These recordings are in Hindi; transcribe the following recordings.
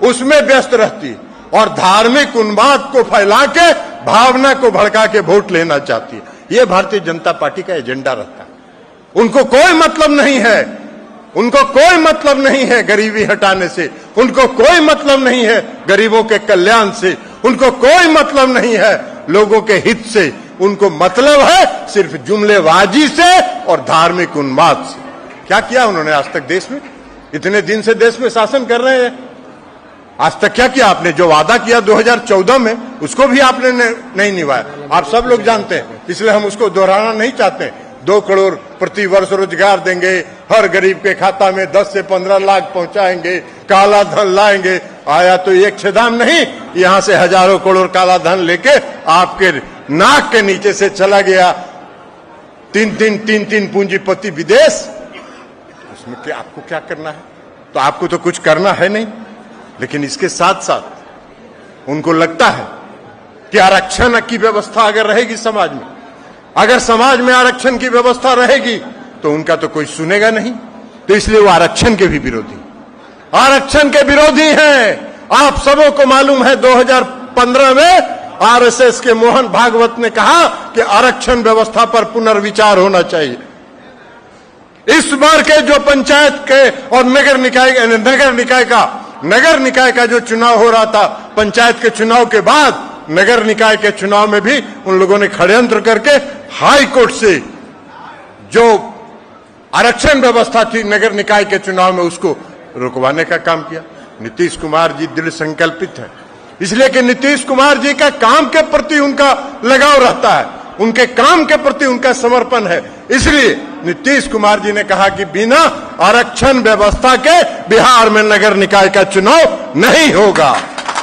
उसमें व्यस्त रहती है और धार्मिक उन्माद को फैला के, भावना को भड़का के वोट लेना चाहती है। यह भारतीय जनता पार्टी का एजेंडा रहता है। उनको कोई मतलब नहीं है, उनको कोई मतलब नहीं है गरीबी हटाने से, उनको कोई मतलब नहीं है गरीबों के कल्याण से, उनको कोई मतलब नहीं है लोगों के हित से। उनको मतलब है सिर्फ जुमलेबाजी से और धार्मिक उन्माद से। क्या किया उन्होंने आज तक देश में? इतने दिन से देश में शासन कर रहे हैं, आज तक क्या किया आपने? जो वादा किया 2014 में, उसको भी आपने नहीं निभाया। आप सब लोग जानते हैं, इसलिए हम उसको दोहराना नहीं चाहते। 2 करोड़ प्रति वर्ष रोजगार देंगे, हर गरीब के खाता में 10 से 15 लाख पहुंचाएंगे, काला धन लाएंगे। आया तो एक छेदाम नहीं, यहां से हजारों करोड़ काला धन लेके आपके नाक के नीचे से चला गया। 3 पूंजीपति विदेश। उसमें क्या आपको क्या करना है? तो आपको तो कुछ करना है नहीं, लेकिन इसके साथ साथ उनको लगता है कि आरक्षण की व्यवस्था अगर रहेगी समाज में, अगर समाज में आरक्षण की व्यवस्था रहेगी तो उनका तो कोई सुनेगा नहीं। तो इसलिए वो आरक्षण के भी विरोधी, आरक्षण के विरोधी हैं। आप सबों को मालूम है 2015 में आरएसएस के मोहन भागवत ने कहा कि आरक्षण व्यवस्था पर पुनर्विचार होना चाहिए। इस बार के जो पंचायत के और नगर निकाय का जो चुनाव हो रहा था, पंचायत के चुनाव के बाद नगर निकाय के चुनाव में भी उन लोगों ने षड्यंत्र करके हाई कोर्ट से जो आरक्षण व्यवस्था थी नगर निकाय के चुनाव में, उसको रुकवाने का काम किया। नीतीश कुमार जी दृढ़ संकल्पित है, इसलिए कि नीतीश कुमार जी का काम के प्रति उनका लगाव रहता है, उनके काम के प्रति उनका समर्पण है। इसलिए नीतीश कुमार जी ने कहा कि बिना आरक्षण व्यवस्था के बिहार में नगर निकाय का चुनाव नहीं होगा,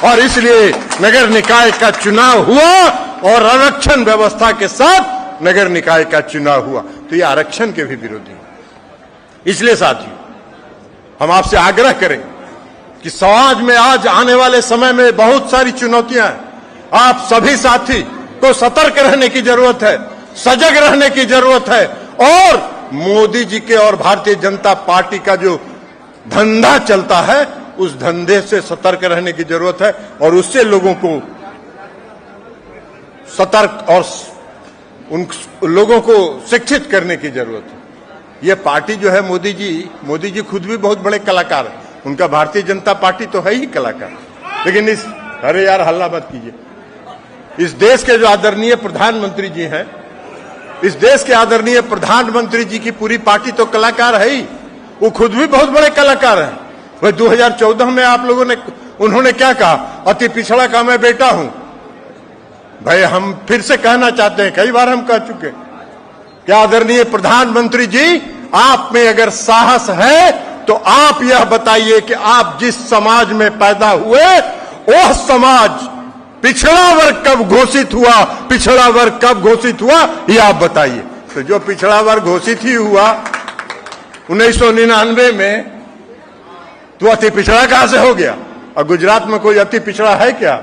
और इसलिए नगर निकाय का चुनाव हुआ और आरक्षण व्यवस्था के साथ नगर निकाय का चुनाव हुआ। तो ये आरक्षण के भी विरोधी। इसलिए साथियों, हम आपसे आग्रह करें कि समाज में आज आने वाले समय में बहुत सारी चुनौतियां हैं। आप सभी साथी को सतर्क रहने की जरूरत है, सजग रहने की जरूरत है, और मोदी जी के और भारतीय जनता पार्टी का जो धंधा चलता है, उस धंधे से सतर्क रहने की जरूरत है, और उससे लोगों को सतर्क और उन लोगों को शिक्षित करने की जरूरत है। ये पार्टी जो है मोदी जी खुद भी बहुत बड़े कलाकार हैं, उनका भारतीय जनता पार्टी तो है ही कलाकार, लेकिन अरे यार हल्ला मत कीजिए। इस देश के जो आदरणीय प्रधानमंत्री जी हैं, इस देश के आदरणीय प्रधानमंत्री जी की पूरी पार्टी तो कलाकार है ही, वो खुद भी बहुत बड़े कलाकार हैं। वह 2014 में आप लोगों ने, उन्होंने क्या कहा? अति पिछड़ा का मैं बेटा हूं। भाई हम फिर से कहना चाहते हैं, कई बार हम कह चुके, क्या आदरणीय प्रधानमंत्री जी, आप में अगर साहस है तो आप यह बताइए कि आप जिस समाज में पैदा हुए, वह समाज पिछड़ा वर्ग कब घोषित हुआ, पिछड़ा वर्ग कब घोषित हुआ, यह आप बताइए। तो जो पिछड़ा वर्ग घोषित ही हुआ 1999 में, तो अति पिछड़ा कहां से हो गया? और गुजरात में कोई अति पिछड़ा है क्या?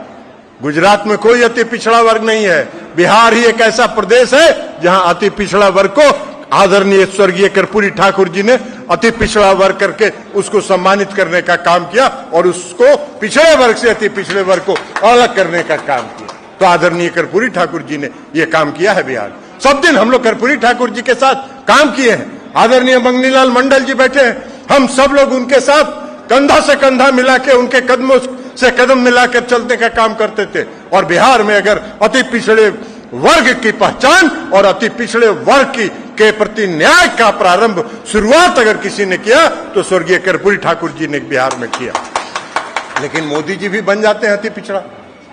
गुजरात में कोई अति पिछड़ा वर्ग नहीं है। बिहार ही एक ऐसा प्रदेश है जहां अति पिछड़ा वर्ग को आदरणीय स्वर्गीय कर्पूरी ठाकुर जी ने अति पिछड़ा वर्ग करके उसको सम्मानित करने का काम किया, और उसको पिछड़े वर्ग से अति पिछड़े वर्ग को अलग करने का काम किया। तो आदरणीय कर्पूरी ठाकुर जी ने यह काम किया है। बिहार सब दिन हम लोग कर्पूरी ठाकुर जी के साथ काम किए हैं। आदरणीय मंगनीलाल मंडल जी बैठे हैं, हम सब लोग उनके साथ कंधा से कंधा मिला के, उनके कदमों से कदम मिलाकर चलने का काम करते थे। और बिहार में अगर अति पिछड़े वर्ग की पहचान और अति पिछड़े वर्ग के प्रति न्याय का प्रारंभ, शुरुआत अगर किसी ने किया तो स्वर्गीय कर्पूरी ठाकुर जी ने बिहार में किया। लेकिन मोदी जी भी बन जाते हैं अति पिछड़ा,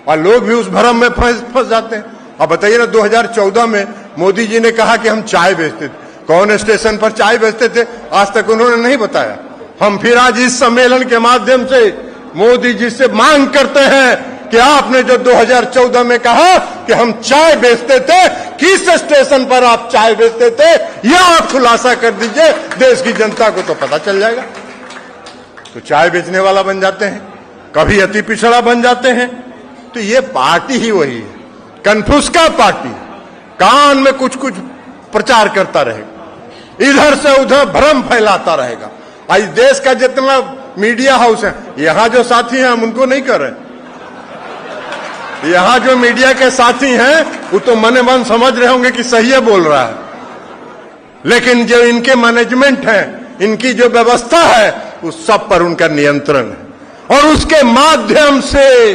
और लोग भी उस भ्रम में फंस जाते हैं। अब बताइए ना, 2014 में मोदी जी ने कहा कि हम चाय बेचते थे। कौन स्टेशन पर चाय बेचते थे, आज तक उन्होंने नहीं बताया। हम फिर आज इस सम्मेलन के माध्यम से मोदी जी से मांग करते हैं कि आपने जो 2014 में कहा कि हम चाय बेचते थे, किस स्टेशन पर आप चाय बेचते थे, यह आप खुलासा कर दीजिए, देश की जनता को तो पता चल जाएगा। तो चाय बेचने वाला बन जाते हैं, कभी अति पिछड़ा बन जाते हैं। तो ये पार्टी ही वही है, कन्फ्यूज पार्टी, कान में कुछ कुछ प्रचार करता रहेगा, इधर से उधर भ्रम फैलाता रहेगा। आज देश का जितना मीडिया हाउस है। यहां जो साथी हैं हम उनको नहीं कर रहे, यहां जो मीडिया के साथी हैं वो तो मने मन समझ रहे होंगे कि सही है बोल रहा है, लेकिन जो इनके मैनेजमेंट है, इनकी जो व्यवस्था है, उस सब पर उनका नियंत्रण है और उसके माध्यम से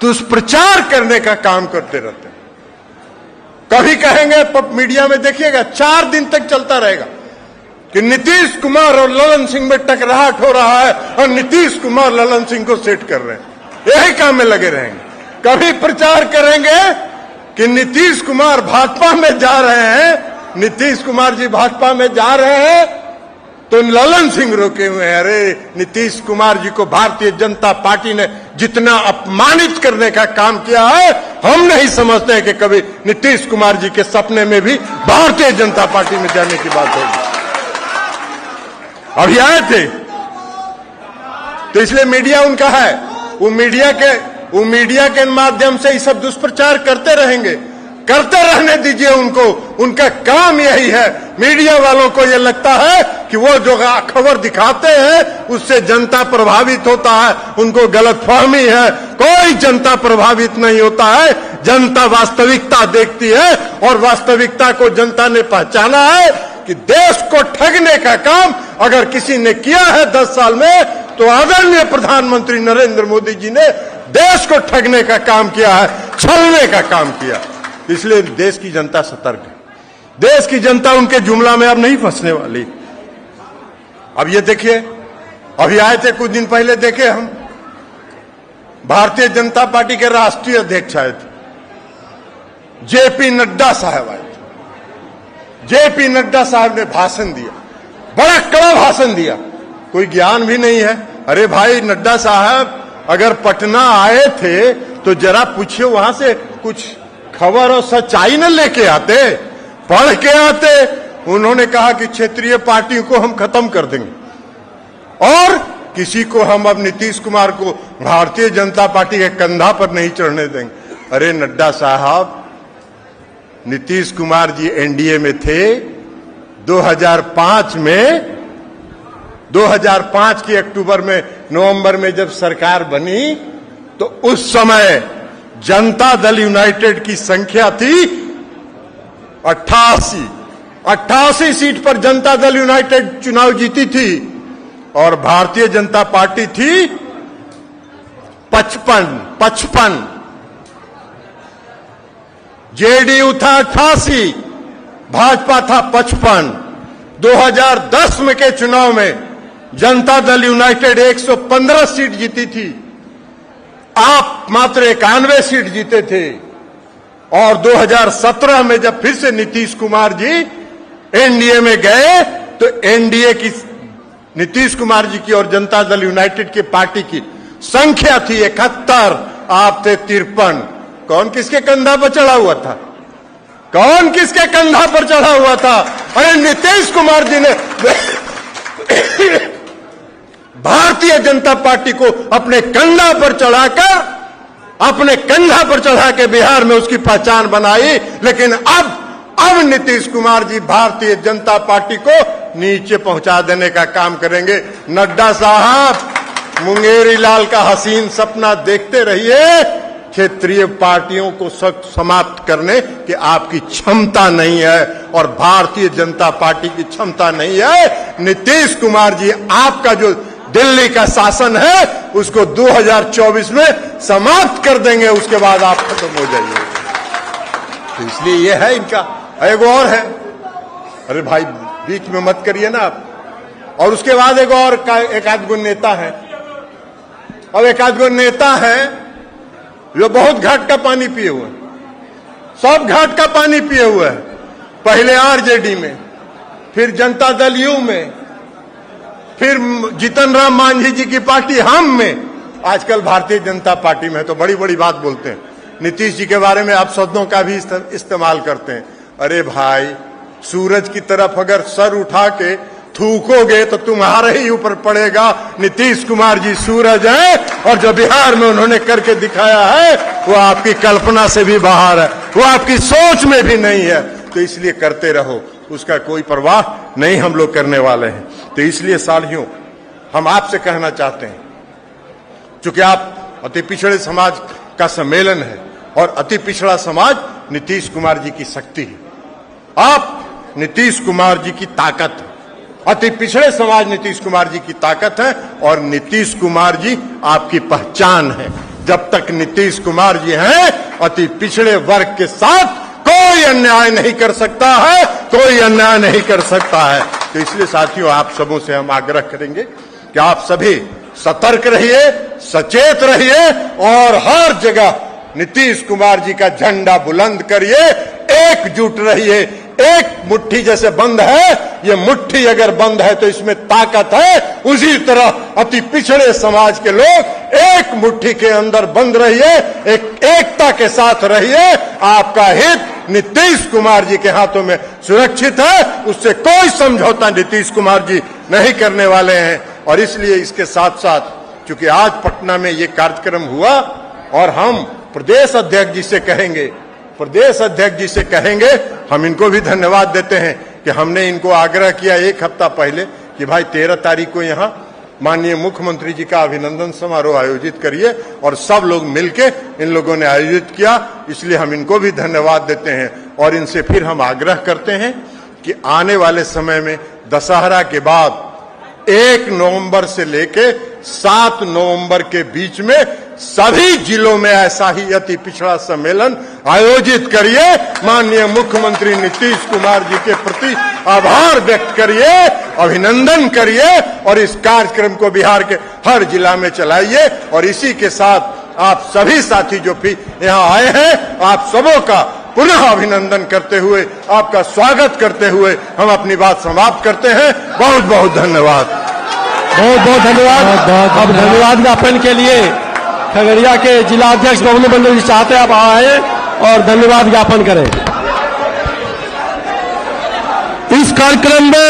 दुष्प्रचार करने का काम करते रहते हैं। कभी कहेंगे मीडिया में देखिएगा 4 दिन तक चलता रहेगा कि नीतीश कुमार और ललन सिंह में टकराहट हो रहा है और नीतीश कुमार ललन सिंह को सेट कर रहे हैं, यही काम में लगे रहेंगे। कभी प्रचार करेंगे कि नीतीश कुमार भाजपा में जा रहे हैं, नीतीश कुमार जी भाजपा में जा रहे हैं, तो ललन सिंह रोके हुए हैं। अरे नीतीश कुमार जी को भारतीय जनता पार्टी ने जितना अपमानित करने का काम किया है, हम नहीं समझते हैं कि कभी नीतीश कुमार जी के सपने में भी भारतीय जनता पार्टी में जाने की बात होगी। अभी आए थे तो इसलिए मीडिया उनका है, वो मीडिया के माध्यम से ये सब दुष्प्रचार करते रहेंगे, करते रहने दीजिए उनको, उनका काम यही है। मीडिया वालों को यह लगता है कि वो जो खबर दिखाते हैं उससे जनता प्रभावित होता है, उनको गलतफहमी है। कोई जनता प्रभावित नहीं होता है, जनता वास्तविकता देखती है और वास्तविकता को जनता ने पहचाना है कि देश को ठगने का काम अगर किसी ने किया है 10 साल में, तो आदरणीय प्रधानमंत्री नरेंद्र मोदी जी ने देश को ठगने का काम किया है, छलने का काम किया। इसलिए देश की जनता सतर्क है, देश की जनता उनके जुमला में अब नहीं फंसने वाली। अब ये देखिए, अभी आए थे कुछ दिन पहले, देखे हम भारतीय जनता पार्टी के राष्ट्रीय अध्यक्ष आए थे, जेपी नड्डा साहब आए थे। जेपी नड्डा साहब ने भाषण दिया, बड़ा कड़ा भाषण दिया, कोई ज्ञान भी नहीं है। अरे भाई नड्डा साहब, अगर पटना आए थे तो जरा पूछिए वहां से कुछ खबर और सच्चाई न लेके आते, पढ़ के आते। उन्होंने कहा कि क्षेत्रीय पार्टियों को हम खत्म कर देंगे और किसी को हम अब नीतीश कुमार को भारतीय जनता पार्टी के कंधा पर नहीं चढ़ने देंगे। अरे नड्डा साहब, नीतीश कुमार जी एनडीए में थे 2005 में, 2005 के अक्टूबर में, नवंबर में जब सरकार बनी तो उस समय जनता दल यूनाइटेड की संख्या थी 88 सीट पर जनता दल यूनाइटेड चुनाव जीती थी और भारतीय जनता पार्टी थी 55। जेडीयू था 88, भाजपा था 55। 2010 में के चुनाव में जनता दल यूनाइटेड 115 सीट जीती थी, आप मात्र 91 सीट जीते थे। और 2017 में जब फिर से नीतीश कुमार जी एनडीए में गए तो एनडीए की, नीतीश कुमार जी की और जनता दल यूनाइटेड की पार्टी की संख्या थी 71, आप थे 53। कौन किसके कंधा पर चढ़ा हुआ था? कौन किसके कंधा पर चढ़ा हुआ था? अरे नीतीश कुमार जी ने भारतीय जनता पार्टी को अपने कंधा पर चढ़ा के बिहार में उसकी पहचान बनाई। लेकिन अब नीतीश कुमार जी भारतीय जनता पार्टी को नीचे पहुंचा देने का काम करेंगे। नड्डा साहब, मुंगेरी लाल का हसीन सपना देखते रहिए, क्षेत्रीय पार्टियों को समाप्त करने की आपकी क्षमता नहीं है और भारतीय जनता पार्टी की क्षमता नहीं है। नीतीश कुमार जी, आपका जो दिल्ली का शासन है उसको 2024 में समाप्त कर देंगे, उसके बाद आप खत्म हो जाइए। तो इसलिए ये है इनका। एक और है, अरे भाई बीच में मत करिए ना आप। और उसके बाद एक आध गो नेता है, अब एक आध गो नेता है जो बहुत घाट का पानी पिए हुए, सब घाट का पानी पिए हुए हैं। पहले आरजेडी में, फिर जनता दल यू में, फिर जीतन राम मांझी जी की पार्टी हम में, आजकल भारतीय जनता पार्टी में। तो बड़ी बड़ी बात बोलते हैं। नीतीश जी के बारे में आप शब्दों का भी इस्तेमाल करते हैं। अरे भाई, सूरज की तरफ अगर सर उठा के थूकोगे तो तुम्हारे ही ऊपर पड़ेगा। नीतीश कुमार जी सूरज है और जो बिहार में उन्होंने करके दिखाया है वो आपकी कल्पना से भी बाहर है, वो आपकी सोच में भी नहीं है। तो इसलिए करते रहो, उसका कोई परवाह नहीं हम लोग करने वाले हैं। तो इसलिए साथियों, हम आपसे कहना चाहते हैं, चूंकि आप अति पिछड़े समाज का सम्मेलन है और अति पिछड़ा समाज नीतीश कुमार जी की शक्ति है, आप नीतीश कुमार जी की ताकत है, अति पिछड़े समाज नीतीश कुमार जी की ताकत है और नीतीश कुमार जी आपकी पहचान है। जब तक नीतीश कुमार जी हैं, अति पिछड़े वर्ग के साथ कोई अन्याय नहीं कर सकता है, कोई अन्याय नहीं कर सकता है। तो इसलिए साथियों, आप सबों से हम आग्रह करेंगे कि आप सभी सतर्क रहिए, सचेत रहिए और हर जगह नीतीश कुमार जी का झंडा बुलंद करिए, एकजुट रहिए। एक मुट्ठी जैसे बंद है, ये मुट्ठी अगर बंद है तो इसमें ताकत है, उसी तरह अति पिछड़े समाज के लोग एक मुट्ठी के अंदर बंद रहिए, एकता के साथ रहिए। आपका हित नीतीश कुमार जी के हाथों में सुरक्षित है, उससे कोई समझौता नीतीश कुमार जी नहीं करने वाले हैं। और इसलिए इसके साथ साथ चूंकि आज पटना में ये कार्यक्रम हुआ और हम प्रदेश अध्यक्ष जी से कहेंगे, हम इनको भी धन्यवाद देते हैं कि हमने इनको आग्रह किया एक हफ्ता पहले कि भाई 13 तारीख को यहाँ माननीय मुख्यमंत्री जी का अभिनंदन समारोह आयोजित करिए, और सब लोग मिलके इन लोगों ने आयोजित किया। इसलिए हम इनको भी धन्यवाद देते हैं और इनसे फिर हम आग्रह करते हैं कि आने वाले समय में दशहरा के बाद 1 नवंबर से लेके 7 नवंबर के बीच में सभी जिलों में ऐसा ही अति पिछड़ा सम्मेलन आयोजित करिए। माननीय मुख्यमंत्री नीतीश कुमार जी के प्रति आभार व्यक्त करिए, अभिनंदन करिए और इस कार्यक्रम को बिहार के हर जिला में चलाइए। और इसी के साथ आप सभी साथी जो भी यहाँ आए हैं, आप सबों का पुनः अभिनंदन करते हुए, आपका स्वागत करते हुए हम अपनी बात समाप्त करते हैं। बहुत बहुत धन्यवाद। बहुत बहुत धन्यवाद। अब धन्यवाद ज्ञापन के लिए खगड़िया के जिला अध्यक्ष बबलू मंडल जी चाहते हैं आप आए और धन्यवाद ज्ञापन करें। इस कार्यक्रम में